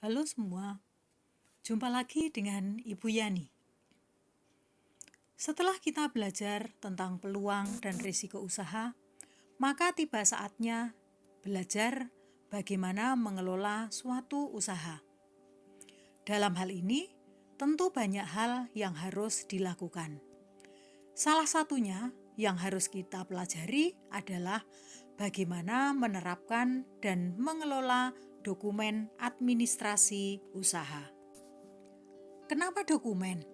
Halo semua, jumpa lagi dengan Ibu Yani. Setelah kita belajar tentang peluang dan risiko usaha, maka tiba saatnya belajar bagaimana mengelola suatu usaha. Dalam hal ini, tentu banyak hal yang harus dilakukan. Salah satunya yang harus kita pelajari adalah bagaimana menerapkan dan mengelola dokumen administrasi usaha. Kenapa dokumen?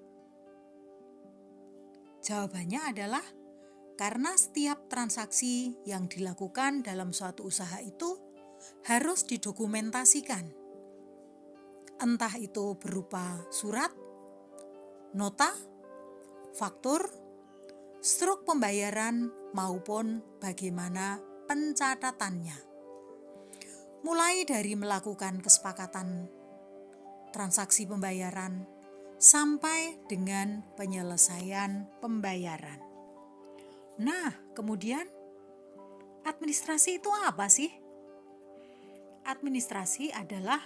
Jawabannya adalah karena setiap transaksi yang dilakukan dalam suatu usaha itu harus didokumentasikan. Entah itu berupa surat, nota, faktur, struk pembayaran maupun bagaimana pencatatannya. Mulai dari melakukan kesepakatan transaksi pembayaran sampai dengan penyelesaian pembayaran. Nah, kemudian administrasi itu apa sih? Administrasi adalah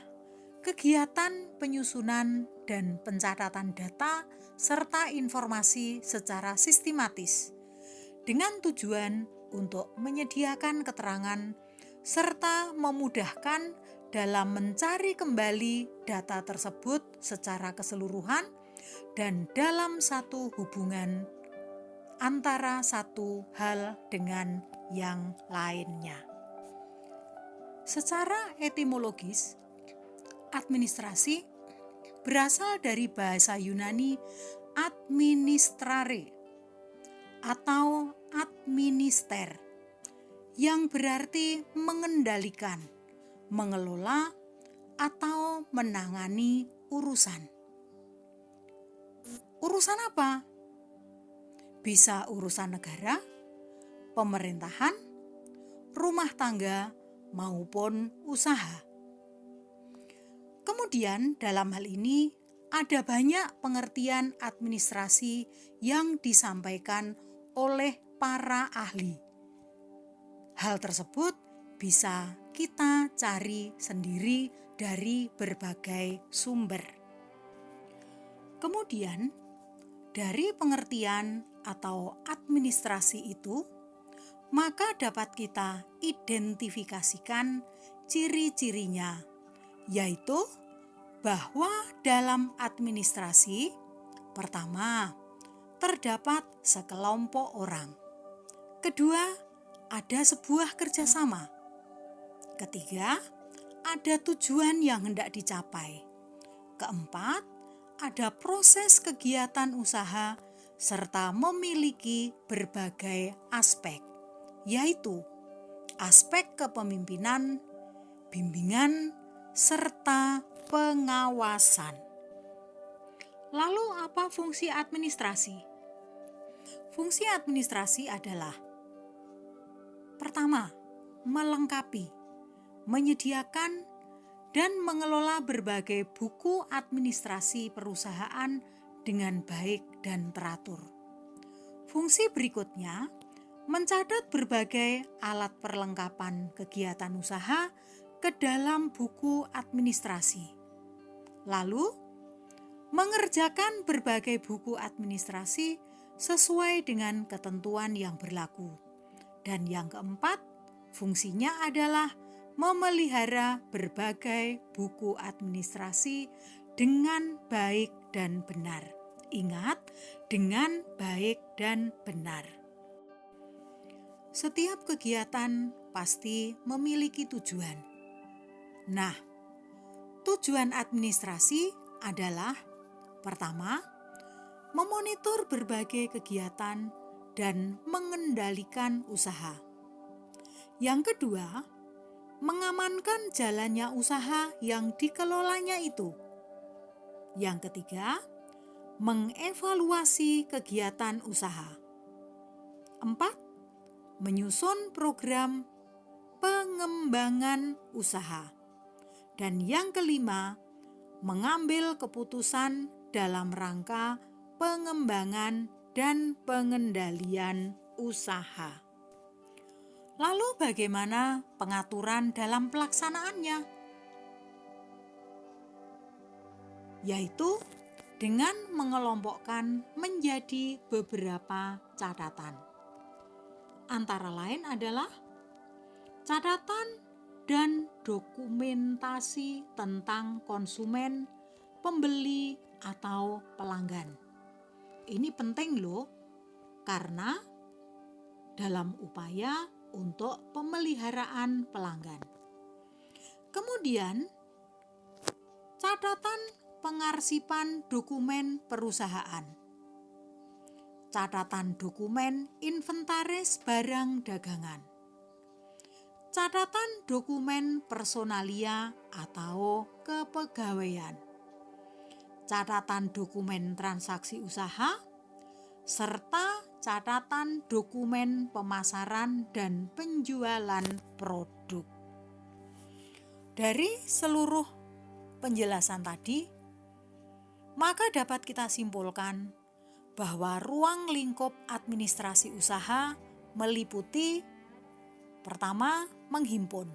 kegiatan penyusunan dan pencatatan data serta informasi secara sistematis dengan tujuan untuk menyediakan keterangan serta memudahkan dalam mencari kembali data tersebut secara keseluruhan dan dalam satu hubungan antara satu hal dengan yang lainnya. Secara etimologis, administrasi berasal dari bahasa Yunani administrare atau administer yang berarti mengendalikan, mengelola, atau menangani urusan. Urusan apa? Bisa urusan negara, pemerintahan, rumah tangga, maupun usaha. Kemudian dalam hal ini ada banyak pengertian administrasi yang disampaikan oleh para ahli. Hal tersebut bisa kita cari sendiri dari berbagai sumber. Kemudian, dari pengertian atau administrasi itu, maka dapat kita identifikasikan ciri-cirinya, yaitu bahwa dalam administrasi, pertama, terdapat sekelompok orang. Kedua, ada sebuah kerjasama. Ketiga, ada tujuan yang hendak dicapai. Keempat, ada proses kegiatan usaha serta memiliki berbagai aspek, yaitu aspek kepemimpinan, bimbingan, serta pengawasan. Lalu apa fungsi administrasi? Fungsi administrasi adalah: pertama, melengkapi, menyediakan, dan mengelola berbagai buku administrasi perusahaan dengan baik dan teratur. Fungsi berikutnya, mencatat berbagai alat perlengkapan kegiatan usaha ke dalam buku administrasi. Lalu, mengerjakan berbagai buku administrasi sesuai dengan ketentuan yang berlaku. Dan yang keempat, fungsinya adalah memelihara berbagai buku administrasi dengan baik dan benar. Ingat, dengan baik dan benar. Setiap kegiatan pasti memiliki tujuan. Nah, tujuan administrasi adalah: pertama, memonitor berbagai kegiatan dan mengendalikan usaha. Yang kedua, mengamankan jalannya usaha yang dikelolanya itu. Yang ketiga, mengevaluasi kegiatan usaha. 4. Menyusun program pengembangan usaha. Dan yang kelima, mengambil keputusan dalam rangka pengembangan dan pengendalian usaha. Lalu bagaimana pengaturan dalam pelaksanaannya? yaitu dengan mengelompokkan menjadi beberapa catatan. Antara lain adalah catatan dan dokumentasi tentang konsumen, pembeli, atau pelanggan. Ini penting loh, karena dalam upaya untuk pemeliharaan pelanggan. Kemudian, catatan pengarsipan dokumen perusahaan. Catatan dokumen inventaris barang dagangan. Catatan dokumen personalia atau kepegawaian. Catatan dokumen transaksi usaha, serta catatan dokumen pemasaran dan penjualan produk. Dari seluruh penjelasan tadi, maka dapat kita simpulkan bahwa ruang lingkup administrasi usaha meliputi pertama, menghimpun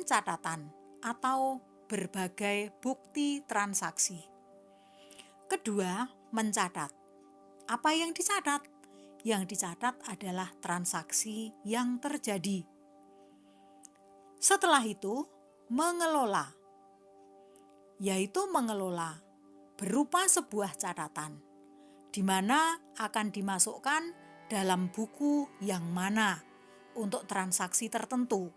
catatan atau berbagai bukti transaksi. Kedua, mencatat. Apa yang dicatat? Yang dicatat adalah transaksi yang terjadi. Setelah itu, mengelola, yaitu mengelola berupa sebuah catatan, di mana akan dimasukkan dalam buku yang mana untuk transaksi tertentu.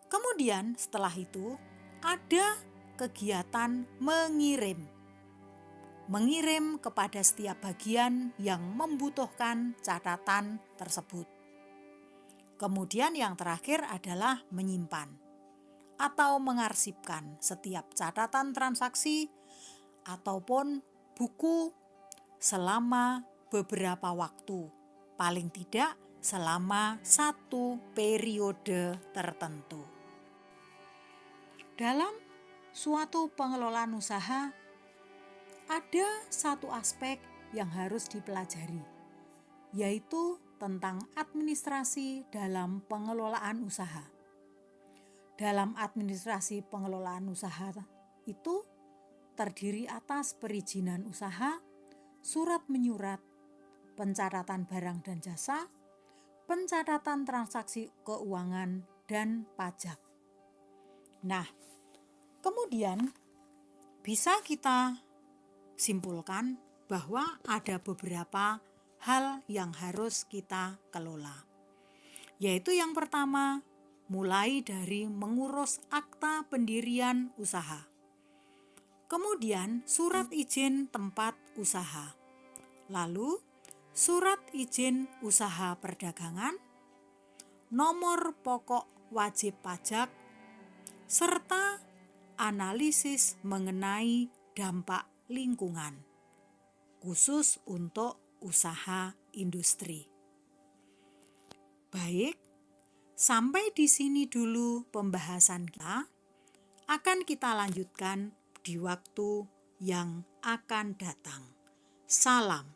Kemudian setelah itu ada kegiatan mengirim kepada setiap bagian yang membutuhkan catatan tersebut. Kemudian yang terakhir adalah menyimpan atau mengarsipkan setiap catatan transaksi ataupun buku selama beberapa waktu, paling tidak selama satu periode tertentu. Dalam suatu pengelolaan usaha, ada satu aspek yang harus dipelajari, yaitu tentang administrasi dalam pengelolaan usaha. Dalam administrasi pengelolaan usaha itu terdiri atas perizinan usaha, surat menyurat, pencatatan barang dan jasa, pencatatan transaksi keuangan, dan pajak. Nah, kemudian bisa kita simpulkan bahwa ada beberapa hal yang harus kita kelola, yaitu yang pertama, mulai dari mengurus akta pendirian usaha, kemudian surat izin tempat usaha, lalu surat izin usaha perdagangan, nomor pokok wajib pajak, serta analisis mengenai dampak lingkungan, khusus untuk usaha industri. Baik, sampai di sini dulu pembahasan kita. Akan kita lanjutkan di waktu yang akan datang. Salam.